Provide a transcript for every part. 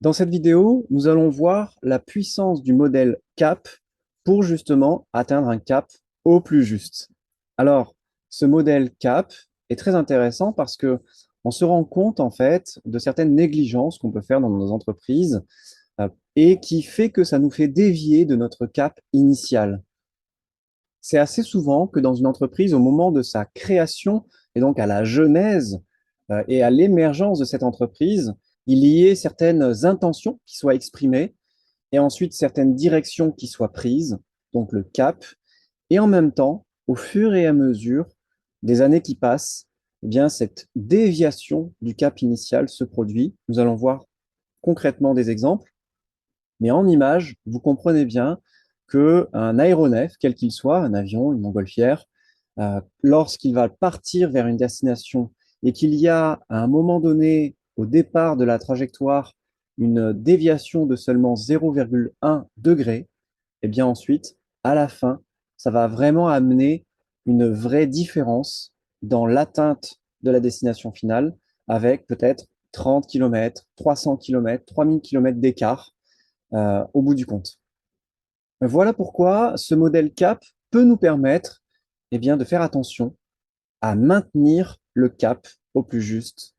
Dans cette vidéo, nous allons voir la puissance du modèle CAP pour justement atteindre un CAP au plus juste. Alors, ce modèle CAP est très intéressant parce que on se rend compte en fait de certaines négligences qu'on peut faire dans nos entreprises et qui fait que ça nous fait dévier de notre CAP initial. C'est assez souvent que dans une entreprise, au moment de sa création et donc à la genèse et à l'émergence de cette entreprise, il y ait certaines intentions qui soient exprimées et ensuite certaines directions qui soient prises, donc le cap, et en même temps, au fur et à mesure des années qui passent, eh bien, cette déviation du cap initial se produit. Nous allons voir concrètement des exemples. Mais en image, vous comprenez bien qu'un aéronef, quel qu'il soit, un avion, une montgolfière, lorsqu'il va partir vers une destination et qu'il y a à un moment donné, au départ de la trajectoire, une déviation de seulement 0,1 degré, et bien ensuite, à la fin, ça va vraiment amener une vraie différence dans l'atteinte de la destination finale avec peut-être 30 km, 300 km, 3000 km d'écart au bout du compte. Voilà pourquoi ce modèle CAP peut nous permettre bien, de faire attention à maintenir le cap au plus juste.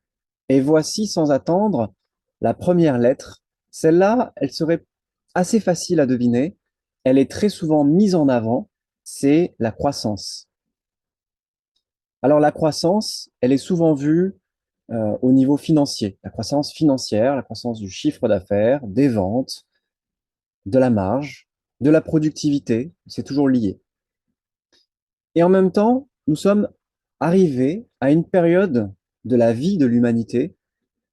Et voici sans attendre la première lettre. Celle-là, elle serait assez facile à deviner. Elle est très souvent mise en avant. C'est la croissance. Alors la croissance, elle est souvent vue au niveau financier. La croissance financière, la croissance du chiffre d'affaires, des ventes, de la marge, de la productivité, c'est toujours lié. Et en même temps, nous sommes arrivés à une période de la vie de l'humanité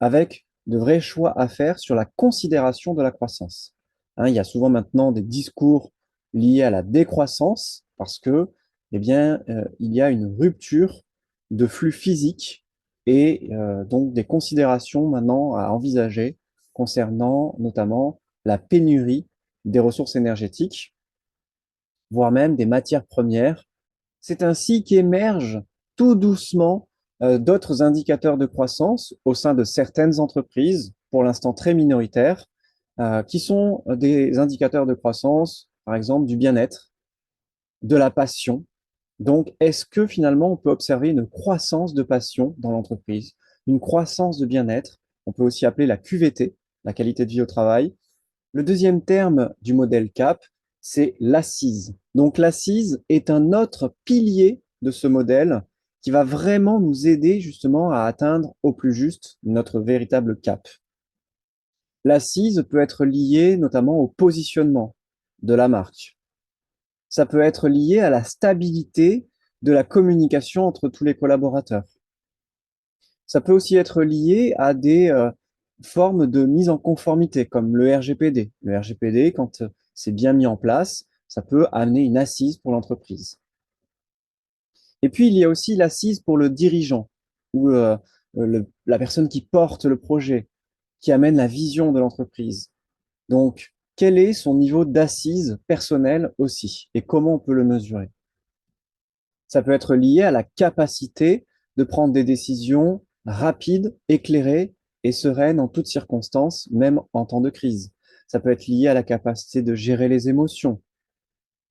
avec de vrais choix à faire sur la considération de la croissance. Hein, il y a souvent maintenant des discours liés à la décroissance parce que, il y a une rupture de flux physique et donc des considérations maintenant à envisager concernant notamment la pénurie des ressources énergétiques, voire même des matières premières. C'est ainsi qu'émergent tout doucement d'autres indicateurs de croissance au sein de certaines entreprises, pour l'instant très minoritaires, qui sont des indicateurs de croissance, par exemple, du bien-être, de la passion. Donc, est-ce que finalement on peut observer une croissance de passion dans l'entreprise, une croissance de bien-être? On peut aussi appeler la QVT, la qualité de vie au travail. Le deuxième terme du modèle CAP, c'est l'assise. Donc l'assise est un autre pilier de ce modèle qui va vraiment nous aider justement à atteindre au plus juste notre véritable CAP. L'assise peut être liée notamment au positionnement de la marque. Ça peut être lié à la stabilité de la communication entre tous les collaborateurs. Ça peut aussi être lié à des formes de mise en conformité, comme le RGPD. Le RGPD, quand c'est bien mis en place, ça peut amener une assise pour l'entreprise. Et puis, il y a aussi l'assise pour le dirigeant, ou la personne qui porte le projet, qui amène la vision de l'entreprise. Donc, quel est son niveau d'assise personnelle aussi, et comment on peut le mesurer? Ça peut être lié à la capacité de prendre des décisions rapides, éclairées et sereines en toutes circonstances, même en temps de crise. Ça peut être lié à la capacité de gérer les émotions.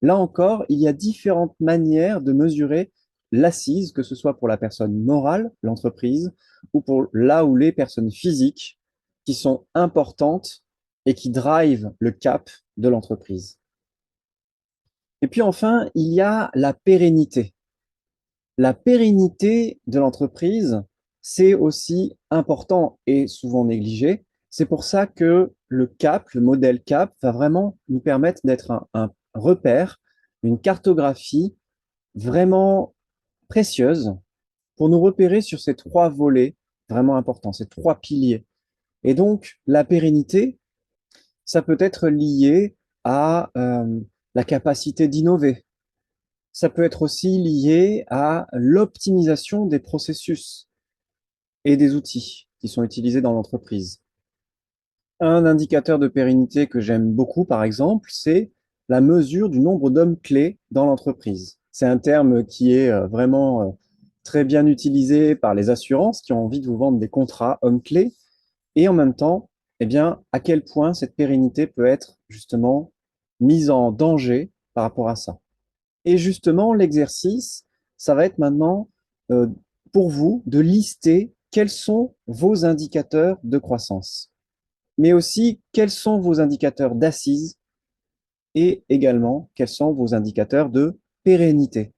Là encore, il y a différentes manières de mesurer l'assise, que ce soit pour la personne morale, l'entreprise, ou pour là où les personnes physiques qui sont importantes et qui drivent le cap de l'entreprise. Et puis enfin, il y a la pérennité. La pérennité de l'entreprise, c'est aussi important et souvent négligé. C'est pour ça que le CAP, le modèle CAP, va vraiment nous permettre d'être un repère, une cartographie vraiment précieuse pour nous repérer sur ces trois volets vraiment importants, ces trois piliers. Et donc, la pérennité, ça peut être lié à la capacité d'innover, ça peut être aussi lié à l'optimisation des processus et des outils qui sont utilisés dans l'entreprise. Un indicateur de pérennité que j'aime beaucoup, par exemple, c'est la mesure du nombre d'hommes clés dans l'entreprise. C'est un terme qui est vraiment très bien utilisé par les assurances qui ont envie de vous vendre des contrats hommes clés. Et en même temps, eh bien, à quel point cette pérennité peut être justement mise en danger par rapport à ça. Et justement, l'exercice, ça va être maintenant euh, pour vous de lister quels sont vos indicateurs de croissance, mais aussi quels sont vos indicateurs d'assises et également quels sont vos indicateurs de pérennité.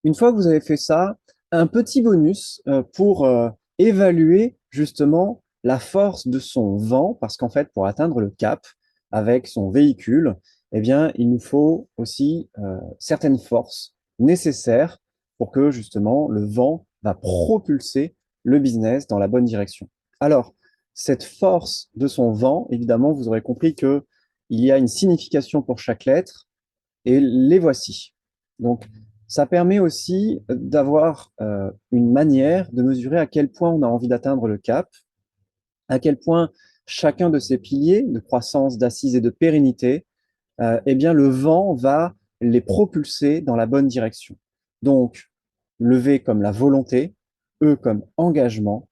Une fois que vous avez fait ça, un petit bonus pour évaluer justement la force de son vent, parce qu'en fait, pour atteindre le cap avec son véhicule, eh bien, il nous faut aussi certaines forces nécessaires pour que justement le vent va propulser le business dans la bonne direction. Alors, cette force de son vent, évidemment, vous aurez compris que il y a une signification pour chaque lettre et les voici. Donc, ça permet aussi d'avoir une manière de mesurer à quel point on a envie d'atteindre le cap, à quel point chacun de ces piliers de croissance, d'assises et de pérennité, eh bien, le vent va les propulser dans la bonne direction. Donc, le V comme la volonté, E comme engagement,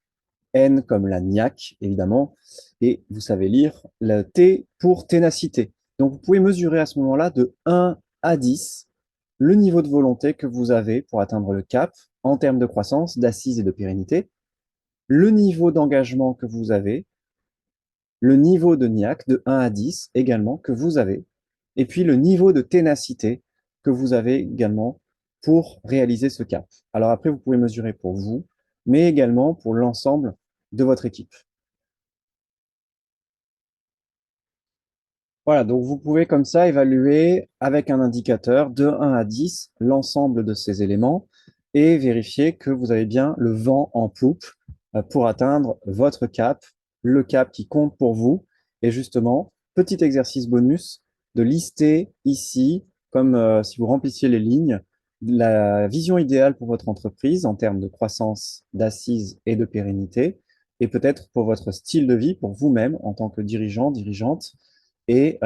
N comme la niaque, évidemment, et vous savez lire le T pour ténacité. Donc, vous pouvez mesurer à ce moment-là de 1 à 10 le niveau de volonté que vous avez pour atteindre le cap en termes de croissance, d'assises et de pérennité, le niveau d'engagement que vous avez, le niveau de niaque de 1 à 10 également que vous avez, et puis le niveau de ténacité que vous avez également pour réaliser ce cap. Alors après, vous pouvez mesurer pour vous, mais également pour l'ensemble de votre équipe. Voilà, donc vous pouvez comme ça évaluer avec un indicateur de 1 à 10 l'ensemble de ces éléments et vérifier que vous avez bien le vent en poupe pour atteindre votre cap, le cap qui compte pour vous. Et justement, petit exercice bonus de lister ici, comme si vous remplissiez les lignes, la vision idéale pour votre entreprise en termes de croissance, d'assises et de pérennité, et peut-être pour votre style de vie, pour vous-même en tant que dirigeant, dirigeante et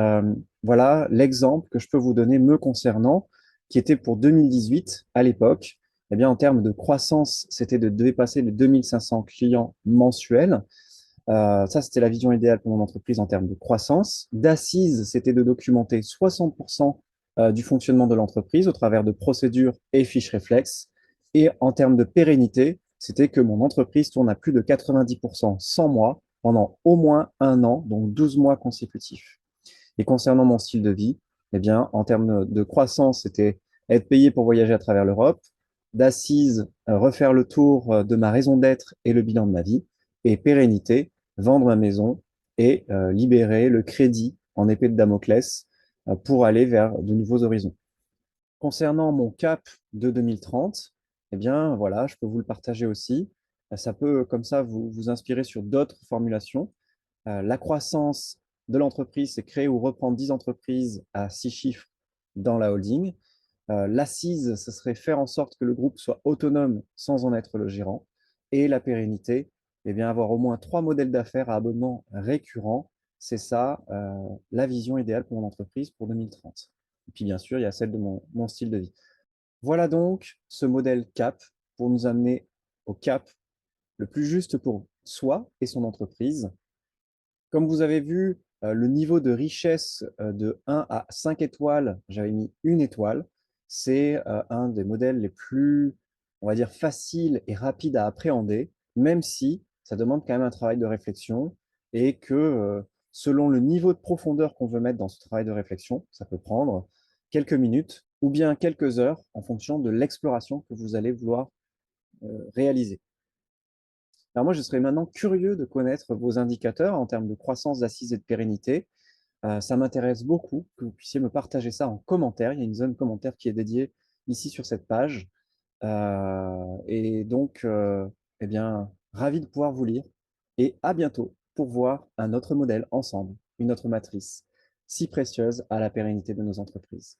voilà l'exemple que je peux vous donner me concernant, qui était pour 2018 à l'époque. Eh bien, en termes de croissance, c'était de dépasser les 2500 clients mensuels. Ça, c'était la vision idéale pour mon entreprise en termes de croissance. D'assises, c'était de documenter 60% du fonctionnement de l'entreprise au travers de procédures et fiches réflexes. Et en termes de pérennité, c'était que mon entreprise tourne à plus de 90% sans moi pendant au moins un an, donc 12 mois consécutifs. Et concernant mon style de vie, eh bien, en termes de croissance, c'était être payé pour voyager à travers l'Europe, d'assises, refaire le tour de ma raison d'être et le bilan de ma vie, et pérennité, vendre ma maison et libérer le crédit en épée de Damoclès pour aller vers de nouveaux horizons. Concernant mon cap de 2030, eh bien, voilà, je peux vous le partager aussi. Ça peut, comme ça, vous inspirer sur d'autres formulations. La croissance de l'entreprise, c'est créer ou reprendre 10 entreprises à 6 chiffres dans la holding. L'assise, ce serait faire en sorte que le groupe soit autonome sans en être le gérant. Et la pérennité, eh bien, avoir au moins 3 modèles d'affaires à abonnement récurrent. C'est ça, la vision idéale pour mon entreprise pour 2030. Et puis, bien sûr, il y a celle de mon style de vie. Voilà donc ce modèle CAP pour nous amener au CAP le plus juste pour soi et son entreprise. Comme vous avez vu, le niveau de richesse de 1 à 5 étoiles, j'avais mis une étoile. C'est un des modèles les plus, on va dire, faciles et rapides à appréhender, même si ça demande quand même un travail de réflexion et que selon le niveau de profondeur qu'on veut mettre dans ce travail de réflexion, ça peut prendre quelques minutes ou bien quelques heures en fonction de l'exploration que vous allez vouloir réaliser. Alors moi, je serais maintenant curieux de connaître vos indicateurs en termes de croissance, d'assises et de pérennité. Ça m'intéresse beaucoup que vous puissiez me partager ça en commentaire. Il y a une zone commentaire qui est dédiée ici sur cette page. Et donc, eh bien, ravi de pouvoir vous lire. Et à bientôt pour voir un autre modèle ensemble, une autre matrice si précieuse à la pérennité de nos entreprises.